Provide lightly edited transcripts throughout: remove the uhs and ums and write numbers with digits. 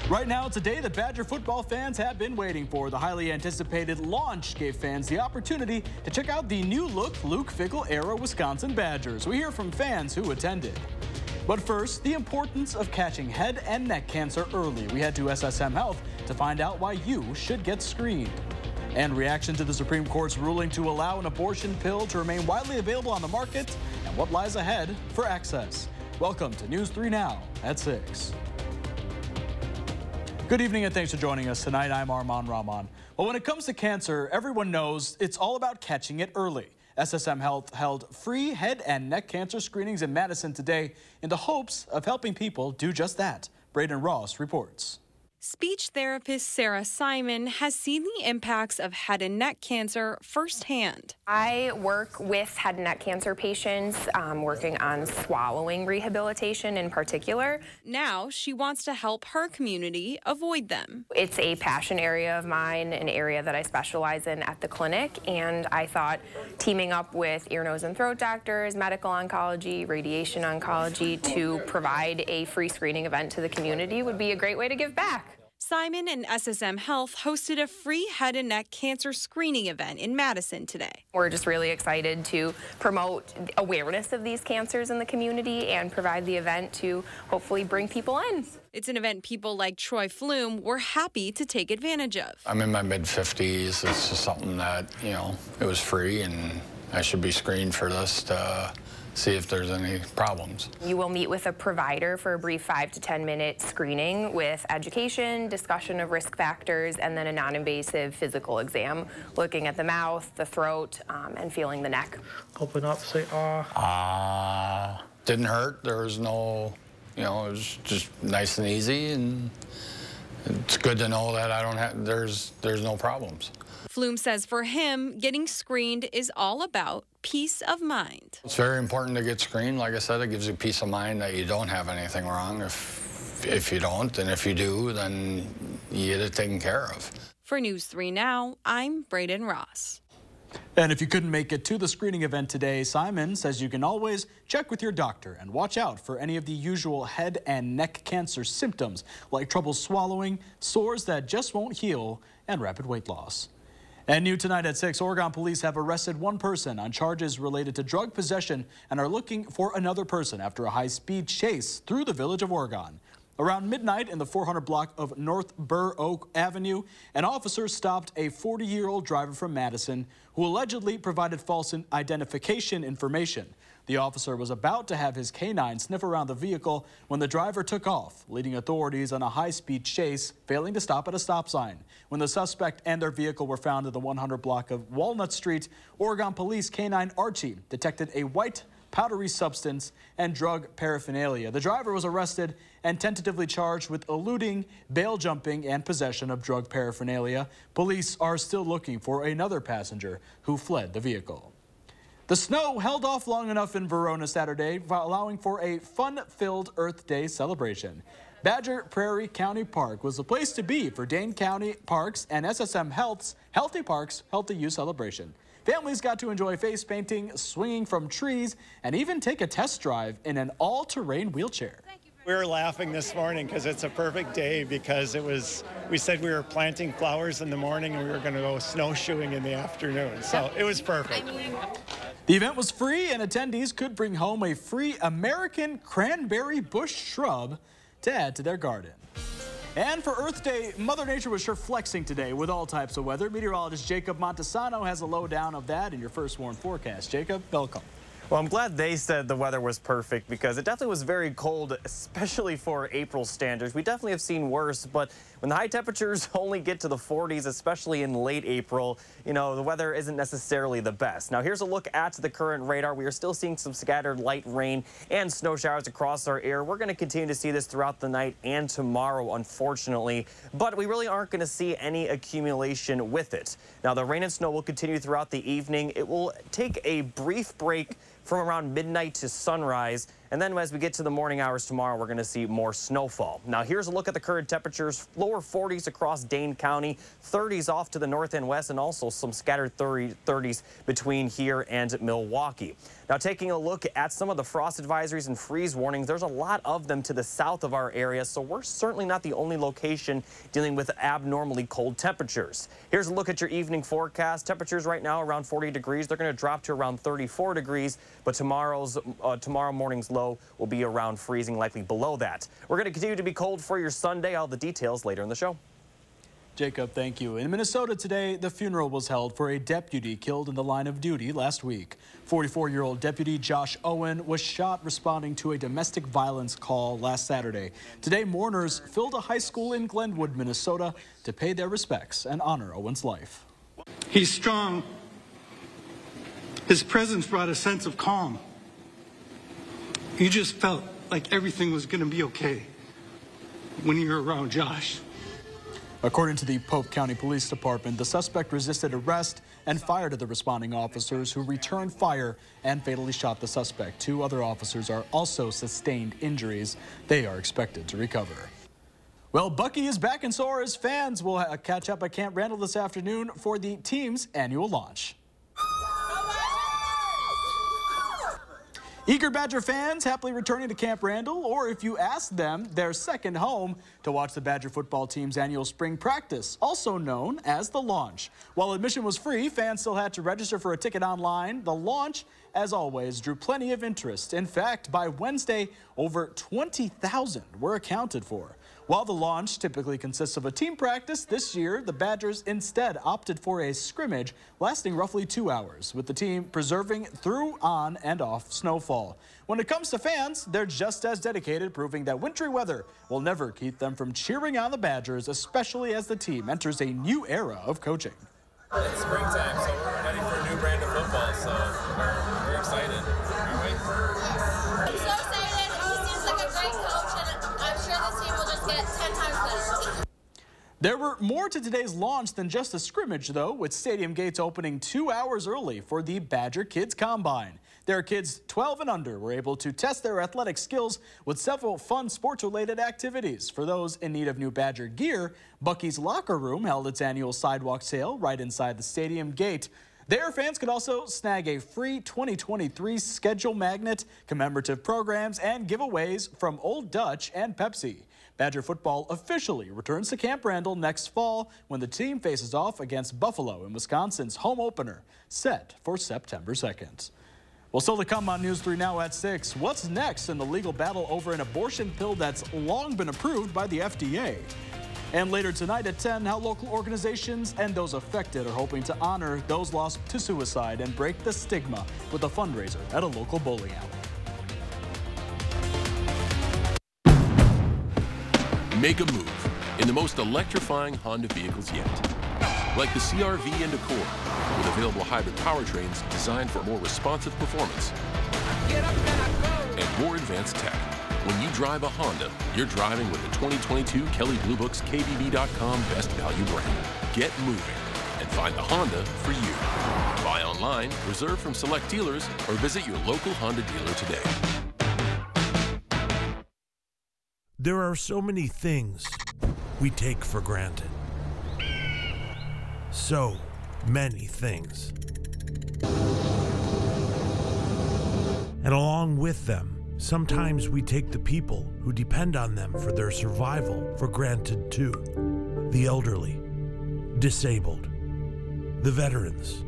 Right now, it's a day that Badger football fans have been waiting for. The highly anticipated launch gave fans the opportunity to check out the new-look Luke Fickell-era Wisconsin Badgers. We hear from fans who attended. But first, the importance of catching head and neck cancer early. We head to SSM Health to find out why you should get screened. And reaction to the Supreme Court's ruling to allow an abortion pill to remain widely available on the market and what lies ahead for access. Welcome to News 3 Now at 6. Good evening and thanks for joining us tonight. I'm Arman Rahman. Well, when it comes to cancer, everyone knows it's all about catching it early. SSM Health held free head and neck cancer screenings in Madison today in the hopes of helping people do just that. Braden Ross reports. Speech therapist Sarah Simon has seen the impacts of head and neck cancer firsthand. I work with head and neck cancer patients, working on swallowing rehabilitation in particular. Now she wants to help her community avoid them. It's a passion area of mine, an area that I specialize in at the clinic, and I thought teaming up with ear, nose, and throat doctors, medical oncology, radiation oncology to provide a free screening event to the community would be a great way to give back. Simon and SSM Health hosted a free head and neck cancer screening event in Madison today. We're just really excited to promote awareness of these cancers in the community and provide the event to hopefully bring people in. It's an event people like Troy Flume were happy to take advantage of. I'm in my mid-50s. It's just something that, it was free and I should be screened for this to see if there's any problems. You will meet with a provider for a brief 5 to 10 minute screening with education, discussion of risk factors, and then a non-invasive physical exam, looking at the mouth, the throat, and feeling the neck. Open up, say ah. Ah. Didn't hurt. There was no, it was just nice and easy, and it's good to know that I don't have, there's no problems. Flume says for him, getting screened is all about peace of mind. It's very important to get screened. Like I said, it gives you peace of mind that you don't have anything wrong. If you don't, and if you do, then you get it taken care of. For News 3 Now, I'm Braden Ross. And if you couldn't make it to the screening event today, Simon says you can always check with your doctor and watch out for any of the usual head and neck cancer symptoms like trouble swallowing, sores that just won't heal, and rapid weight loss. And new tonight at 6, Oregon police have arrested one person on charges related to drug possession and are looking for another person after a high-speed chase through the village of Oregon. Around midnight in the 400 block of North Burr Oak Avenue, an officer stopped a 40-year-old driver from Madison who allegedly provided false identification information. The officer was about to have his canine sniff around the vehicle when the driver took off, leading authorities on a high-speed chase, failing to stop at a stop sign. When the suspect and their vehicle were found in the 100 block of Walnut Street, Oregon Police Canine Archie detected a white powdery substance and drug paraphernalia. The driver was arrested and tentatively charged with eluding, bail jumping, and possession of drug paraphernalia. Police are still looking for another passenger who fled the vehicle. The snow held off long enough in Verona Saturday, allowing for a fun-filled Earth Day celebration. Badger Prairie County Park was the place to be for Dane County Parks and SSM Health's Healthy Parks, Healthy You celebration. Families got to enjoy face painting, swinging from trees, and even take a test drive in an all-terrain wheelchair. We were laughing this morning because it's a perfect day because we said we were planting flowers in the morning and we were going to go snowshoeing in the afternoon. So it was perfect. The event was free and attendees could bring home a free American cranberry bush shrub to add to their garden. And for Earth Day, Mother Nature was sure flexing today with all types of weather. Meteorologist Jacob Montesano has a lowdown of that in your first warn forecast. Jacob, welcome. Well, I'm glad they said the weather was perfect because it definitely was very cold, especially for April standards. We definitely have seen worse, but when the high temperatures only get to the 40s, especially in late April, the weather isn't necessarily the best. Now, here's a look at the current radar. We are still seeing some scattered light rain and snow showers across our area. We're going to continue to see this throughout the night and tomorrow, unfortunately, but we really aren't going to see any accumulation with it. Now, the rain and snow will continue throughout the evening. It will take a brief break from around midnight to sunrise. And then as we get to the morning hours tomorrow, we're going to see more snowfall. Now, here's a look at the current temperatures. Lower 40s across Dane County, 30s off to the north and west, and also some scattered 30s between here and Milwaukee. Now, taking a look at some of the frost advisories and freeze warnings, there's a lot of them to the south of our area, so we're certainly not the only location dealing with abnormally cold temperatures. Here's a look at your evening forecast. Temperatures right now around 40 degrees. They're going to drop to around 34 degrees, but tomorrow morning's low will be around freezing, likely below that. We're going to continue to be cold for your Sunday. All the details later in the show. Jacob, thank you. In Minnesota today, the funeral was held for a deputy killed in the line of duty last week. 44-year-old Deputy Josh Owen was shot responding to a domestic violence call last Saturday. Today, mourners filled a high school in Glenwood, Minnesota, to pay their respects and honor Owen's life. He's strong. His presence brought a sense of calm. You just felt like everything was going to be okay when you were around Josh. According to the Pope County Police Department, the suspect resisted arrest and fired at the responding officers, who returned fire and fatally shot the suspect. 2 other officers are also sustained injuries. They are expected to recover. Well, Bucky is back, and so are his fans. We'll catch up at Camp Randall this afternoon for the team's annual launch. Eager Badger fans happily returning to Camp Randall, or if you ask them, their second home to watch the Badger football team's annual spring practice, also known as the launch. While admission was free, fans still had to register for a ticket online. The launch, as always, drew plenty of interest. In fact, by Wednesday, over 20,000 were accounted for. While the launch typically consists of a team practice, this year the Badgers instead opted for a scrimmage lasting roughly 2 hours, with the team preserving through, on, and off snowfall. When it comes to fans, they're just as dedicated, proving that wintry weather will never keep them from cheering on the Badgers, especially as the team enters a new era of coaching. It's springtime, so we're heading for a new brand of football, so we're excited, aren't we? I'm so excited. He seems like a great coach, and I'm sure this team will just get 10 times better. There were more to today's launch than just a scrimmage, though, with stadium gates opening 2 hours early for the Badger Kids Combine. Their kids 12 and under were able to test their athletic skills with several fun sports-related activities. For those in need of new Badger gear, Bucky's Locker Room held its annual sidewalk sale right inside the stadium gate. There, fans could also snag a free 2023 schedule magnet, commemorative programs, and giveaways from Old Dutch and Pepsi. Badger football officially returns to Camp Randall next fall when the team faces off against Buffalo in Wisconsin's home opener, set for September 2nd. Well, still to come on News 3 Now at 6. What's next in the legal battle over an abortion pill that's long been approved by the FDA? And later tonight at 10, how local organizations and those affected are hoping to honor those lost to suicide and break the stigma with a fundraiser at a local bowling alley. Make a move in the most electrifying Honda vehicles yet. Like the CR-V and Accord, with available hybrid powertrains designed for more responsive performance and more advanced tech. When you drive a Honda, you're driving with the 2022 Kelley Blue Book's KBB.com Best Value brand. Get moving and find the Honda for you. Buy online, reserve from select dealers, or visit your local Honda dealer today. There are so many things we take for granted. So many things. And along with them, sometimes we take the people who depend on them for their survival for granted too. The elderly, disabled, the veterans,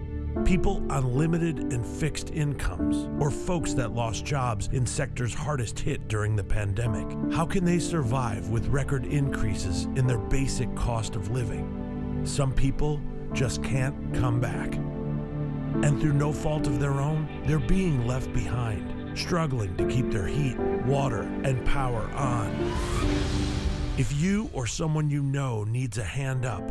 people on limited and fixed incomes, or folks that lost jobs in sectors hardest hit during the pandemic. How can they survive with record increases in their basic cost of living? Some people just can't come back. And through no fault of their own, they're being left behind, struggling to keep their heat, water, and power on. If you or someone you know needs a hand up,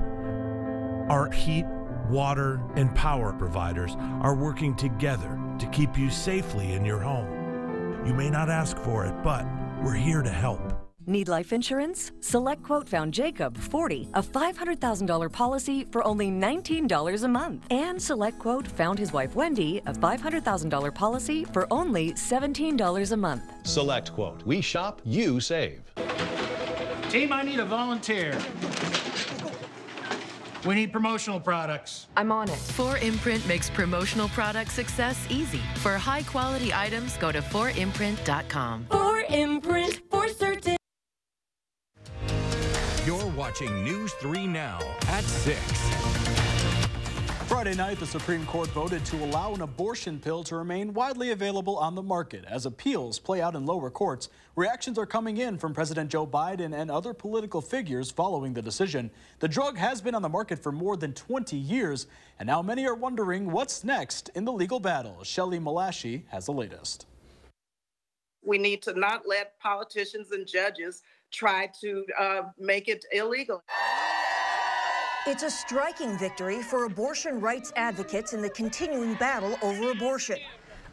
our heat, water, and power providers are working together to keep you safely in your home. You may not ask for it, but we're here to help. Need life insurance? SelectQuote found Jacob, 40, a $500,000 policy for only $19 a month. And SelectQuote found his wife, Wendy, a $500,000 policy for only $17 a month. SelectQuote. We shop, you save. Team, I need a volunteer. We need promotional products. I'm on it. 4imprint makes promotional product success easy. For high-quality items, go to 4imprint.com. 4imprint, for certain. You're watching News 3 Now at 6. Friday night, the Supreme Court voted to allow an abortion pill to remain widely available on the market. As appeals play out in lower courts, reactions are coming in from President Joe Biden and other political figures following the decision. The drug has been on the market for more than 20 years, and now many are wondering what's next in the legal battle. Shelley Malashi has the latest. We need to not let politicians and judges try to make it illegal. It's a striking victory for abortion rights advocates in the continuing battle over abortion.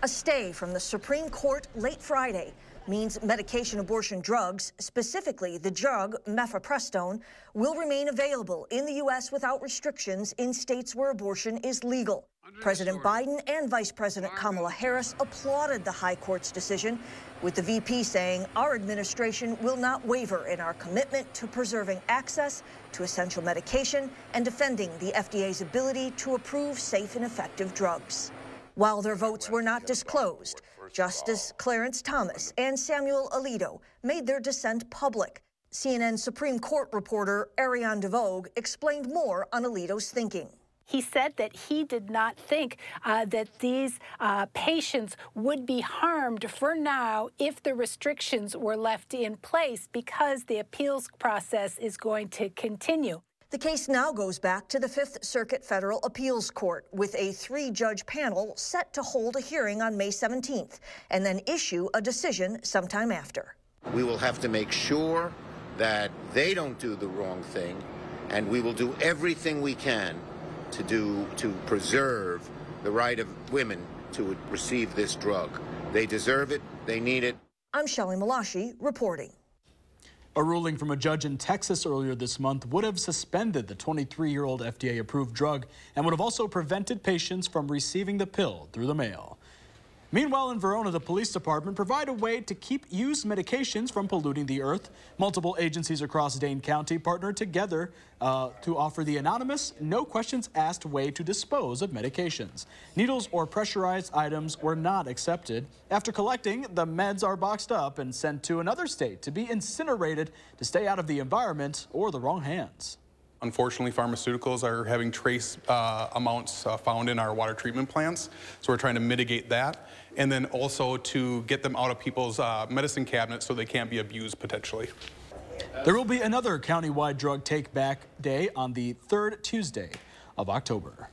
A stay from the Supreme Court late Friday means medication abortion drugs, specifically the drug mifepristone, will remain available in the U.S. without restrictions in states where abortion is legal. President Biden and Vice President Kamala Harris applauded the High Court's decision, with the VP saying, "Our administration will not waver in our commitment to preserving access to essential medication and defending the FDA's ability to approve safe and effective drugs." While their votes were not disclosed, Justice Clarence Thomas and Samuel Alito made their dissent public. CNN Supreme Court reporter Ariane DeVogue explained more on Alito's thinking. He said that he did not think that these patients would be harmed for now if the restrictions were left in place because the appeals process is going to continue. The case now goes back to the Fifth Circuit Federal Appeals Court, with a 3-judge panel set to hold a hearing on May 17th and then issue a decision sometime after. We will have to make sure that they don't do the wrong thing, and we will do everything we can to preserve the right of women to receive this drug. They deserve it. They need it. I'm Shelley Malashi reporting. A ruling from a judge in Texas earlier this month would have suspended the 23-year-old FDA-approved drug and would have also prevented patients from receiving the pill through the mail. Meanwhile, in Verona, the police department provide a way to keep used medications from polluting the earth. Multiple agencies across Dane County partnered together to offer the anonymous, no-questions-asked way to dispose of medications. Needles or pressurized items were not accepted. After collecting, the meds are boxed up and sent to another state to be incinerated to stay out of the environment or the wrong hands. Unfortunately, pharmaceuticals are having trace amounts found in our water treatment plants, so we're trying to mitigate that, and then also to get them out of people's medicine cabinets so they can't be abused potentially. There will be another countywide drug take-back day on the 3rd Tuesday of October.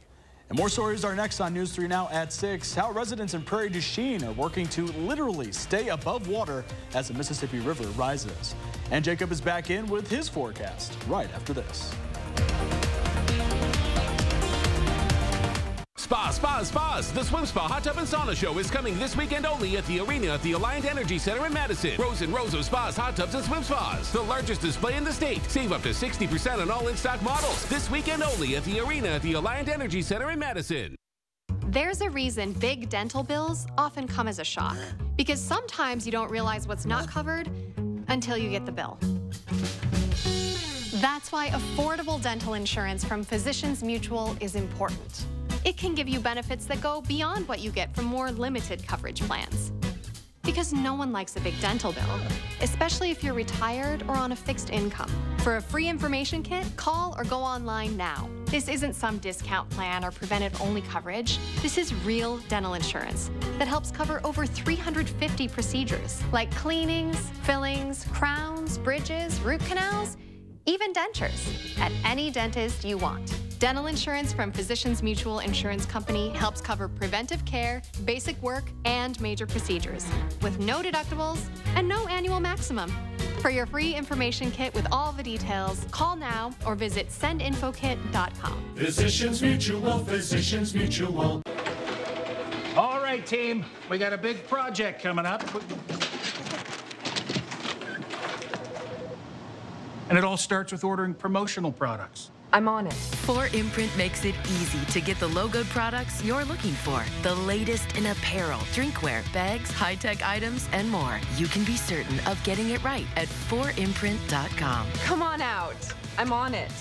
And more stories are next on News 3 Now at 6. How residents in Prairie du Chien are working to literally stay above water as the Mississippi River rises. And Jacob is back in with his forecast right after this. Spas. The Swim Spa Hot Tub and Sauna Show is coming this weekend only at the arena at the Alliant Energy Center in Madison. Rows and rows of spas, hot tubs, and swim spas. The largest display in the state. Save up to 60% on all in-stock models. This weekend only at the arena at the Alliant Energy Center in Madison. There's a reason big dental bills often come as a shock. Because sometimes you don't realize what's not covered until you get the bill. That's why affordable dental insurance from Physicians Mutual is important. It can give you benefits that go beyond what you get from more limited coverage plans. Because no one likes a big dental bill, especially if you're retired or on a fixed income. For a free information kit, call or go online now. This isn't some discount plan or preventive-only coverage. This is real dental insurance that helps cover over 350 procedures, like cleanings, fillings, crowns, bridges, root canals, even dentures, at any dentist you want. Dental insurance from Physicians Mutual Insurance Company helps cover preventive care, basic work, and major procedures, with no deductibles and no annual maximum. For your free information kit with all the details, call now or visit sendinfokit.com. Physicians Mutual. All right, team, we got a big project coming up. And it all starts with ordering promotional products. I'm on it. 4imprint makes it easy to get the logoed products you're looking for. The latest in apparel, drinkware, bags, high-tech items, and more. You can be certain of getting it right at 4imprint.com. Come on out. I'm on it.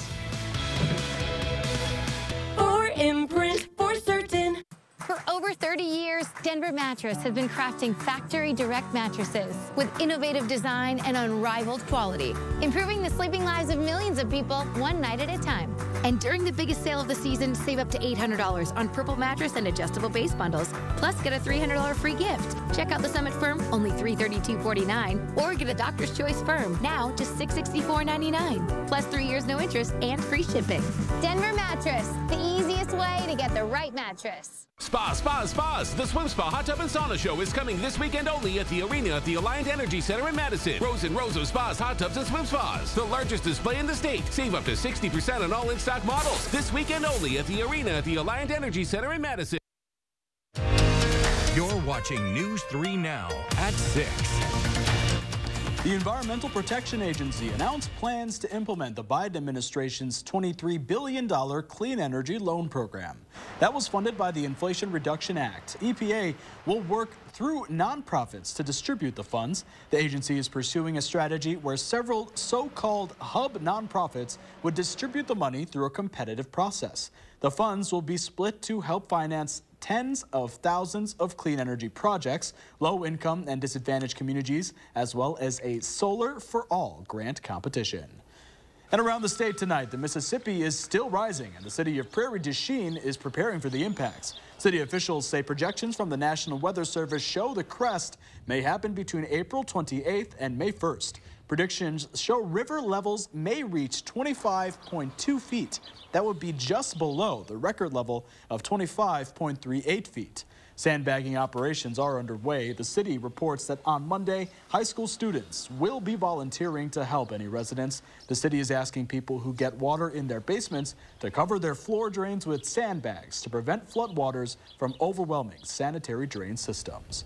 4imprint, for certain. For over 30 years, Denver Mattress has been crafting factory direct mattresses with innovative design and unrivaled quality, improving the sleeping lives of millions of people one night at a time. And during the biggest sale of the season, save up to $800 on Purple mattress and adjustable base bundles, plus get a $300 free gift. Check out the Summit Firm, only $332.49, or get a Doctor's Choice Firm, now just $664.99, plus 3 years no interest and free shipping. Denver Mattress, the easiest way to get the right mattress. Spas. The Swim Spa Hot Tub and Sauna Show is coming this weekend only at the arena at the Alliant Energy Center in Madison. Rows and rows of spas, hot tubs, and swim spas. The largest display in the state. Save up to 60% on all in-stock models. This weekend only at the arena at the Alliant Energy Center in Madison. You're watching News 3 Now at 6. The Environmental Protection Agency announced plans to implement the Biden administration's $23 billion Clean Energy Loan Program. That was funded by the Inflation Reduction Act. EPA will work through nonprofits to distribute the funds. The agency is pursuing a strategy where several so-called hub nonprofits would distribute the money through a competitive process. The funds will be split to help finance tens of thousands of clean energy projects, low-income and disadvantaged communities, as well as a Solar for All grant competition. And around the state tonight, the Mississippi is still rising, and the city of Prairie du Chien is preparing for the impacts. City officials say projections from the National Weather Service show the crest may happen between April 28th and May 1st. Predictions show river levels may reach 25.2 feet. That would be just below the record level of 25.38 feet. Sandbagging operations are underway. The city reports that on Monday, high school students will be volunteering to help any residents. The city is asking people who get water in their basements to cover their floor drains with sandbags to prevent floodwaters from overwhelming sanitary drain systems.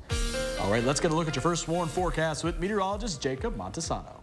All right, let's get a look at your first sworn forecast with meteorologist Jacob Montesano.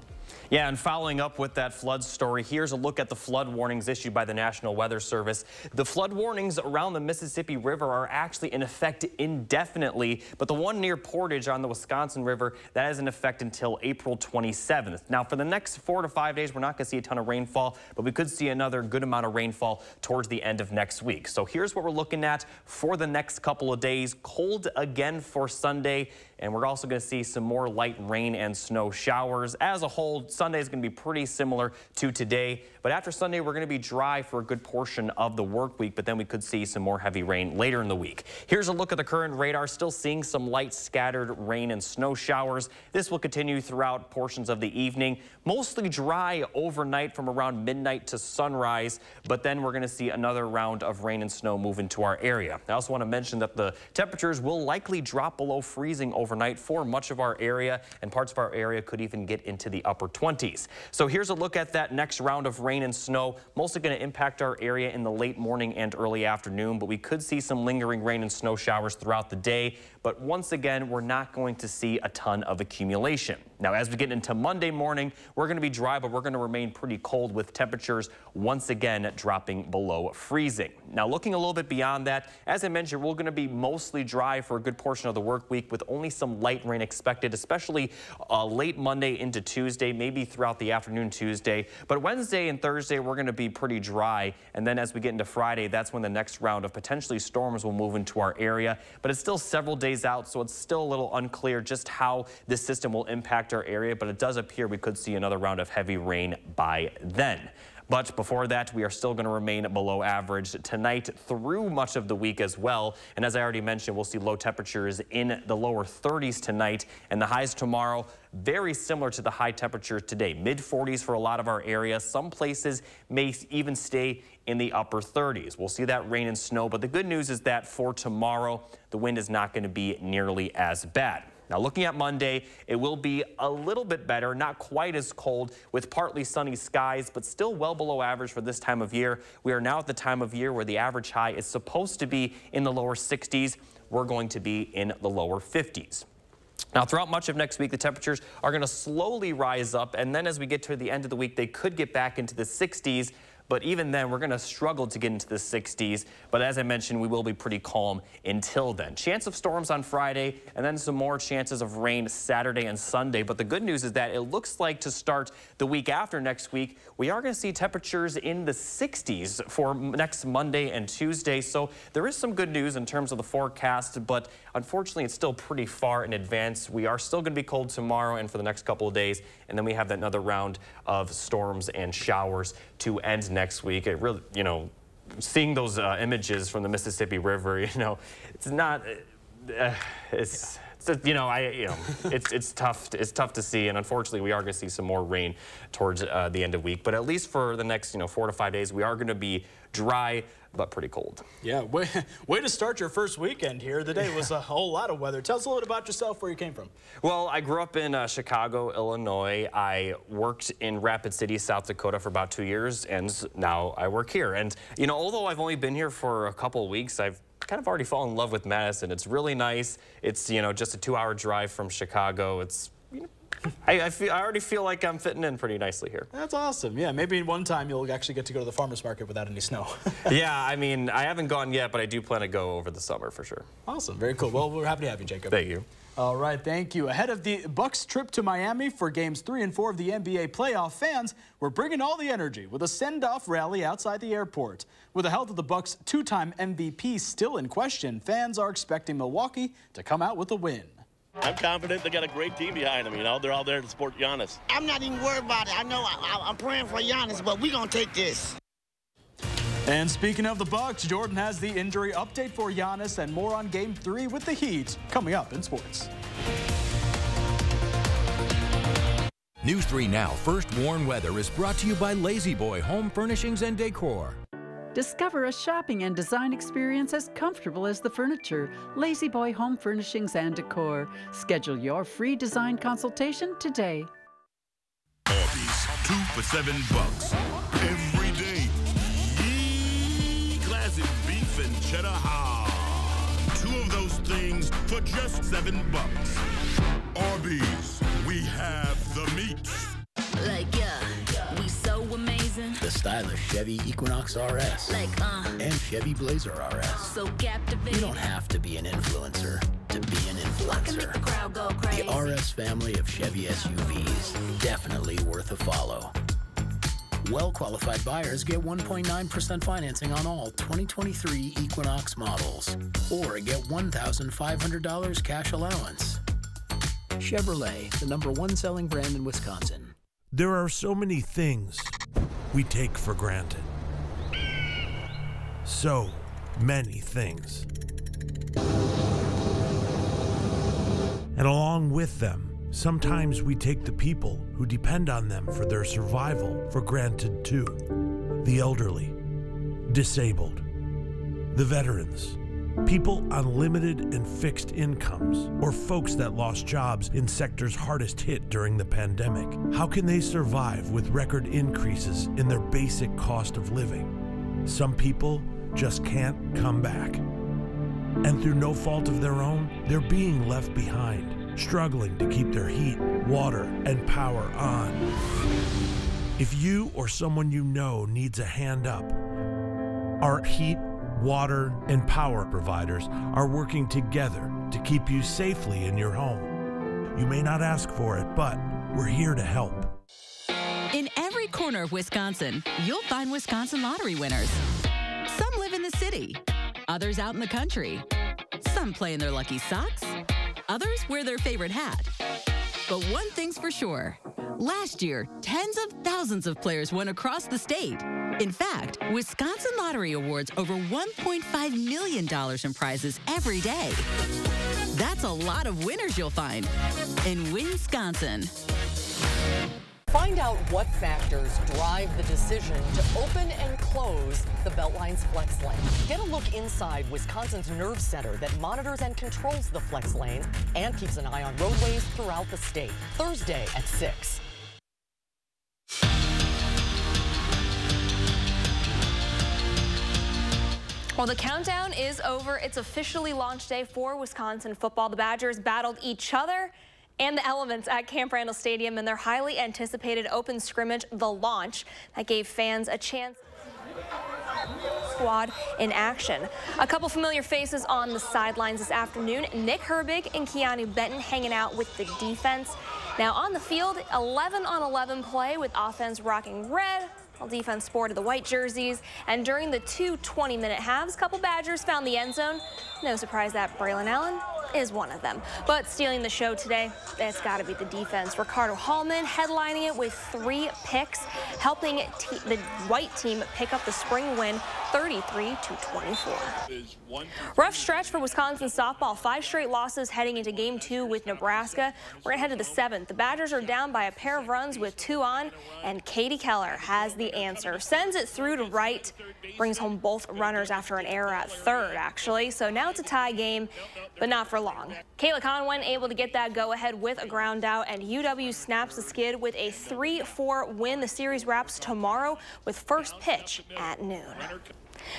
Yeah, and following up with that flood story, here's a look at the flood warnings issued by the National Weather Service. The flood warnings around the Mississippi River are actually in effect indefinitely, but the one near Portage on the Wisconsin River, that is in effect until April 27th. Now, for the next 4 to 5 days, we're not going to see a ton of rainfall, but we could see another good amount of rainfall towards the end of next week. So here's what we're looking at for the next couple of days. Cold again for Sunday, and we're also going to see some more light rain and snow showers. As a whole, Sunday is going to be pretty similar to today, but after Sunday, we're going to be dry for a good portion of the work week, but then we could see some more heavy rain later in the week. Here's a look at the current radar. Still seeing some light scattered rain and snow showers. This will continue throughout portions of the evening. Mostly dry overnight from around midnight to sunrise, but then we're going to see another round of rain and snow move into our area. I also want to mention that the temperatures will likely drop below freezing overnight for much of our area, and parts of our area could even get into the upper 20s. So here's a look at that next round of rain and snow. Mostly going to impact our area in the late morning and early afternoon, but we could see some lingering rain and snow showers throughout the day. But once again, we're not going to see a ton of accumulation. Now, as we get into Monday morning, we're going to be dry, but we're going to remain pretty cold with temperatures once again dropping below freezing. Now, looking a little bit beyond that, as I mentioned, we're going to be mostly dry for a good portion of the work week with only some light rain expected, especially late Monday into Tuesday, maybe throughout the afternoon Tuesday. But Wednesday and Thursday, we're going to be pretty dry. And then as we get into Friday, that's when the next round of potentially storms will move into our area. But it's still several days out, so it's still a little unclear just how this system will impact our area, but it does appear we could see another round of heavy rain by then. But before that, we are still going to remain below average tonight through much of the week as well. And as I already mentioned, we'll see low temperatures in the lower 30s tonight, and the highs tomorrow very similar to the high temperatures today. Mid-40s for a lot of our area. Some places may even stay in the upper 30s. We'll see that rain and snow, but the good news is that for tomorrow, the wind is not going to be nearly as bad. Now, looking at Monday, it will be a little bit better, not quite as cold with partly sunny skies, but still well below average for this time of year. We are now at the time of year where the average high is supposed to be in the lower 60s. We're going to be in the lower 50s. Now, throughout much of next week, the temperatures are going to slowly rise up, and then as we get to the end of the week, they could get back into the 60s. But even then, we're going to struggle to get into the 60s. But as I mentioned, we will be pretty calm until then. Chance of storms on Friday, and then some more chances of rain Saturday and Sunday. But the good news is that it looks like to start the week after next week, we are going to see temperatures in the 60s for next Monday and Tuesday. So there is some good news in terms of the forecast, but unfortunately, it's still pretty far in advance. We are still going to be cold tomorrow and for the next couple of days. And then we have another round of storms and showers to end next week. It really, you know, seeing those images from the Mississippi River, you know, it's not, it's tough to see, and unfortunately we are going to see some more rain towards the end of the week. But at least for the next 4 to 5 days, we are going to be dry but pretty cold. Yeah, way to start your first weekend here. The day was a whole lot of weather. Tell us a little bit about yourself, where you came from. Well, I grew up in Chicago, Illinois. I worked in Rapid City, South Dakota for about 2 years, and now I work here. And, you know, although I've only been here for a couple of weeks, I've kind of already fallen in love with Madison. It's really nice. It's, you know, just a 2-hour drive from Chicago. It's, you know, I already feel like I'm fitting in pretty nicely here. That's awesome. Yeah, maybe one time you'll actually get to go to the farmer's market without any snow. Yeah, I mean, I haven't gone yet, but I do plan to go over the summer for sure. Awesome. Very cool. Well, we're happy to have you, Jacob. Thank you. All right, thank you. Ahead of the Bucks trip to Miami for games 3 and 4 of the NBA playoff, fans were bringing all the energy with a send-off rally outside the airport. With the health of the Bucks' 2-time MVP still in question, fans are expecting Milwaukee to come out with a win. I'm confident they got a great team behind them. You know, they're all there to support Giannis. I'm not even worried about it. I know I'm praying for Giannis, but we're going to take this. And speaking of the Bucks, Jordan has the injury update for Giannis and more on Game 3 with the Heat coming up in sports. News 3 Now First Warn Weather is brought to you by Lazy Boy Home Furnishings and Decor. Discover a shopping and design experience as comfortable as the furniture. Lazy Boy Home Furnishings and Decor. Schedule your free design consultation today. Arby's, 2 for $7 every day. Classic beef and cheddar hot. 2 of those things for just $7. Arby's, we have the meat. We so amazing. The stylish Chevy Equinox RS. And Chevy Blazer RS. So captivating. You don't have to be an influencer to be an influencer. The crowd go crazy. The RS family of Chevy SUVs, definitely worth a follow. Well-qualified buyers get 1.9% financing on all 2023 Equinox models, or get $1,500 cash allowance. Chevrolet, the #1 selling brand in Wisconsin. There are so many things we take for granted. So many things. And along with them, sometimes we take the people who depend on them for their survival for granted too. The elderly, disabled, the veterans, people on limited and fixed incomes, or folks that lost jobs in sectors hardest hit during the pandemic. How can they survive with record increases in their basic cost of living? Some people just can't come back. And through no fault of their own, they're being left behind, struggling to keep their heat, water, and power on. If you or someone you know needs a hand up, our heat, water, and power providers are working together to keep you safely in your home. You may not ask for it, but we're here to help. In every corner of Wisconsin, you'll find Wisconsin lottery winners. Some live in the city, others out in the country. Some play in their lucky socks, others wear their favorite hat. But one thing's for sure. Last year, tens of thousands of players won across the state. In fact, Wisconsin Lottery awards over $1.5 million in prizes every day. That's a lot of winners you'll find in Wisconsin. Find out what factors drive the decision to open and close the Beltline's Flex Lane. Get a look inside Wisconsin's nerve center that monitors and controls the Flex lanes and keeps an eye on roadways throughout the state. Thursday at 6. Well, the countdown is over. It's officially launch day for Wisconsin football. The Badgers battled each other and the elements at Camp Randall Stadium in their highly anticipated open scrimmage, The Launch, that gave fans a chance squad in action. A couple familiar faces on the sidelines this afternoon. Nick Herbig and Keanu Benton hanging out with the defense. Now on the field, 11-on-11 play with offense rocking red, while defense sported the white jerseys. And during the two 20-minute halves, a couple Badgers found the end zone. No surprise that Braylon Allen is one of them. But stealing the show today, it's got to be the defense. Ricardo Hallman headlining it with 3 picks, helping the white team pick up the spring win 33-24. Rough stretch for Wisconsin softball. 5 straight losses heading into game 2 with Nebraska. We're going to head to the 7th. The Badgers are down by a pair of runs with 2 on, and Katie Keller has the answer. Sends it through to right, brings home both runners after an error at third, actually. So now it's a tie game, but not for long. Kayla Conway able to get that go-ahead with a ground out, and UW snaps the skid with a 3-4 win. The series wraps tomorrow with first pitch at noon.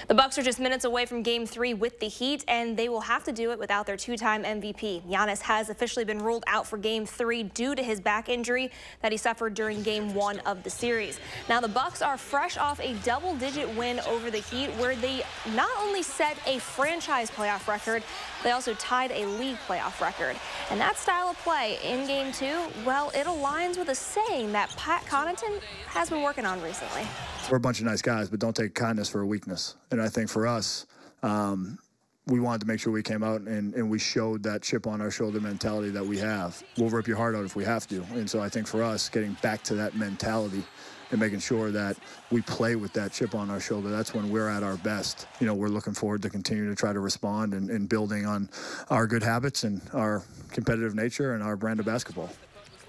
The Bucks are just minutes away from Game 3 with the Heat, and they will have to do it without their 2-time MVP. Giannis has officially been ruled out for Game 3 due to his back injury that he suffered during Game 1 of the series. Now the Bucks are fresh off a double-digit win over the Heat, where they not only set a franchise playoff record, they also tied a league playoff record. And that style of play in Game 2, well, it aligns with a saying that Pat Connaughton has been working on recently. We're a bunch of nice guys, but don't take kindness for a weakness. And I think for us, we wanted to make sure we came out and we showed that chip on our shoulder mentality that we have. We'll rip your heart out if we have to. And so I think for us, getting back to that mentality and making sure that we play with that chip on our shoulder, that's when we're at our best. You know, we're looking forward to continue to try to respond and building on our good habits and our competitive nature and our brand of basketball.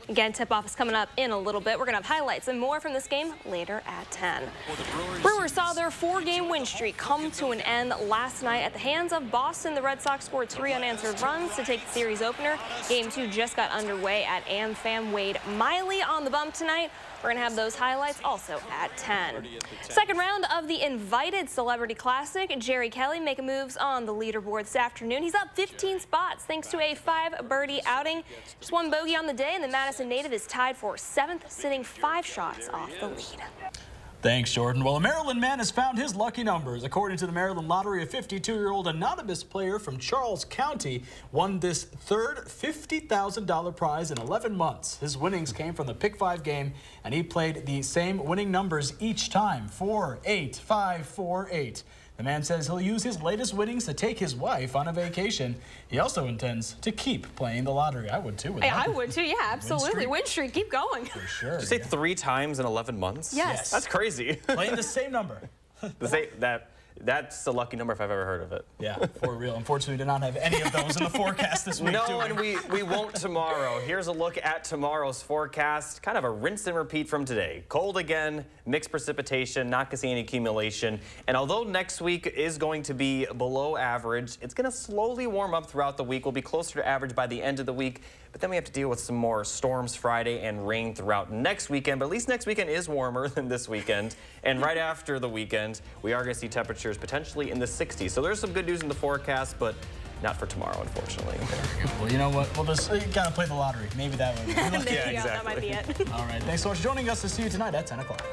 Again, tip-off is coming up in a little bit. We're going to have highlights and more from this game later at 10. Brewers saw their 4-game win streak come to an end last night at the hands of Boston. The Red Sox scored 3 unanswered runs to take the series opener. Game 2 just got underway at AmFam. Wade Miley on the bump tonight. We're going to have those highlights also at 10. Second round of the Invited Celebrity Classic. Jerry Kelly making moves on the leaderboard this afternoon. He's up 15 spots thanks to a 5-birdie outing. Just 1 bogey on the day, and the Madison native is tied for 7th, sitting 5 shots off the lead. Thanks, Jordan. Well, a Maryland man has found his lucky numbers. According to the Maryland Lottery, a 52-year-old anonymous player from Charles County won this third $50,000 prize in 11 months. His winnings came from the Pick 5 game, and he played the same winning numbers each time: 4, 8, 5, 4, 8. The man says he'll use his latest winnings to take his wife on a vacation. He also intends to keep playing the lottery. I would too. Hey, I would too, yeah, absolutely. Win streak, keep going. For sure. Did you say 3 times in 11 months? Yes. That's crazy. Playing the same number. That's a lucky number if I've ever heard of it. Yeah, for real. Unfortunately, we did not have any of those in the forecast this week. No, and we won't tomorrow. Here's a look at tomorrow's forecast. Kind of a rinse and repeat from today. Cold again, mixed precipitation, not going to see any accumulation. And although next week is going to be below average, it's going to slowly warm up throughout the week. We'll be closer to average by the end of the week. But then we have to deal with some more storms Friday and rain throughout next weekend. But at least next weekend is warmer than this weekend. And right after the weekend, we are going to see temperatures potentially in the 60s. So there's some good news in the forecast, but not for tomorrow, unfortunately. Well, you know what? We'll just got to play the lottery. Maybe that way. Yeah, exactly. That might be it. All right. Thanks so much for joining us. To see you tonight at 10 o'clock.